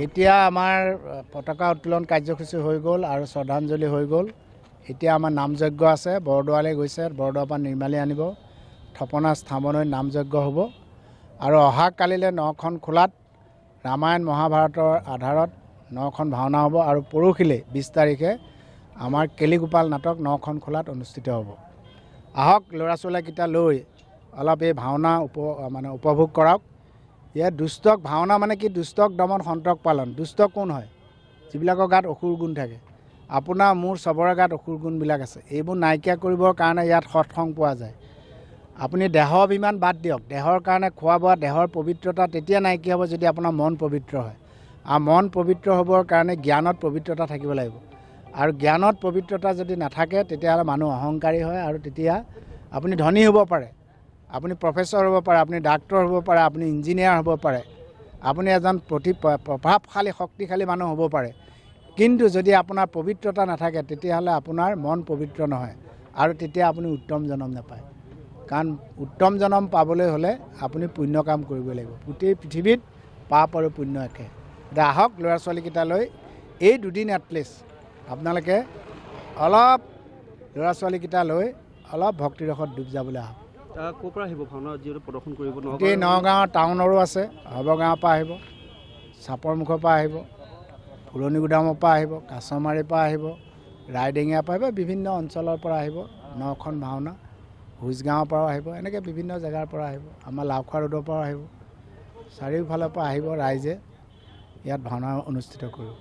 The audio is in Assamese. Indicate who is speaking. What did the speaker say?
Speaker 1: এতিয়া আমাৰ পতাকা উত্তোলন কাৰ্যসূচী হৈ গ'ল আৰু শ্ৰদ্ধাঞ্জলি হৈ গ'ল। এতিয়া আমাৰ নামযজ্ঞ আছে, বৰদোৱালৈ গৈছে, বৰদোৱাৰ পৰা নিৰ্মালি আনিব, থাপনা স্থাপনলৈ নামযজ্ঞ হ'ব আৰু অহা কালিলৈ 9খন খোলাত ৰামায়ণ মহাভাৰতৰ আধাৰত 9খন ভাওনা হ'ব আৰু পৰহিলৈ 20 তাৰিখে আমাৰ কেলিগোপাল নাটক 9খন খোলাত অনুষ্ঠিত হ'ব। আহক ল'ৰা ছোৱালীকেইটা লৈ অলপ এই ভাওনা উপভোগ কৰক। ইয়াত দুষ্টক ভাওনা মানে কি, দুষ্টক দমন সন্তক পালন। দুষ্ট কোন হয়? যিবিলাকৰ গাত অসুৰ গুণ থাকে। আপোনাৰ মোৰ চবৰে গাত অসুৰ গুণবিলাক আছে। এইবোৰ নাইকিয়া কৰিবৰ কাৰণে ইয়াত সৎসং পোৱা যায়। আপুনি দেহৰ অভিমান বাদ দিয়ক। দেহৰ কাৰণে খোৱা বোৱা, দেহৰ পবিত্ৰতা তেতিয়া নাইকিয়া হ'ব যদি আপোনাৰ মন পবিত্ৰ হয়। আৰু মন পবিত্ৰ হ'বৰ কাৰণে জ্ঞানত পবিত্ৰতা থাকিব লাগিব। আৰু জ্ঞানত পবিত্ৰতা যদি নাথাকে তেতিয়াহ'লে মানুহ অহংকাৰী হয় আৰু তেতিয়া আপুনি ধনী হ'ব পাৰে, আপুনি প্ৰফেচৰ হ'ব পাৰে, আপুনি ডাক্তৰ হ'ব পাৰে, আপুনি ইঞ্জিনিয়াৰ হ'ব পাৰে, আপুনি এজন প্ৰভাৱশালী শক্তিশালী মানুহ হ'ব পাৰে। কিন্তু যদি আপোনাৰ পবিত্ৰতা নাথাকে তেতিয়াহ'লে আপোনাৰ মন পবিত্ৰ নহয় আৰু তেতিয়া আপুনি উত্তম জনম নাপায়। কাৰণ উত্তম জনম পাবলৈ হ'লে আপুনি পুণ্য কাম কৰিব লাগিব। গোটেই পৃথিৱীত পাপ আৰু পুণ্য একে। এতিয়া আহক ল'ৰা ছোৱালীকেইটালৈ এই দুদিন এটলিষ্ট আপোনালোকে অলপ ল'ৰা ছোৱালীকেইটা লৈ অলপ ভক্তিৰসত ডুব যাবলৈ আহক।
Speaker 2: ক'ৰ পৰা আহিব ভাওনা যিহেতু প্ৰদৰ্শন কৰিব?
Speaker 1: গোটেই নগাঁৱৰ টাউনৰো আছে, হবগাঁৱৰ পৰা আহিব, চাপৰমুখৰ পৰা আহিব, পুৰণিগুদামৰ পৰা আহিব, কাছমাৰীৰ পৰা আহিব, ৰাইডিঙিয়াৰ পৰা আহিব, বিভিন্ন অঞ্চলৰ পৰা আহিব। 9খন ভাওনা, ভোজগাঁৱৰ পৰাও আহিব, এনেকৈ বিভিন্ন জেগাৰ পৰা আহিব, আমাৰ লাওখোৱা ৰোডৰ পৰাও আহিব। চাৰিওফালৰ পৰা আহিব ৰাইজে, ইয়াত ভাওনা অনুষ্ঠিত কৰিব।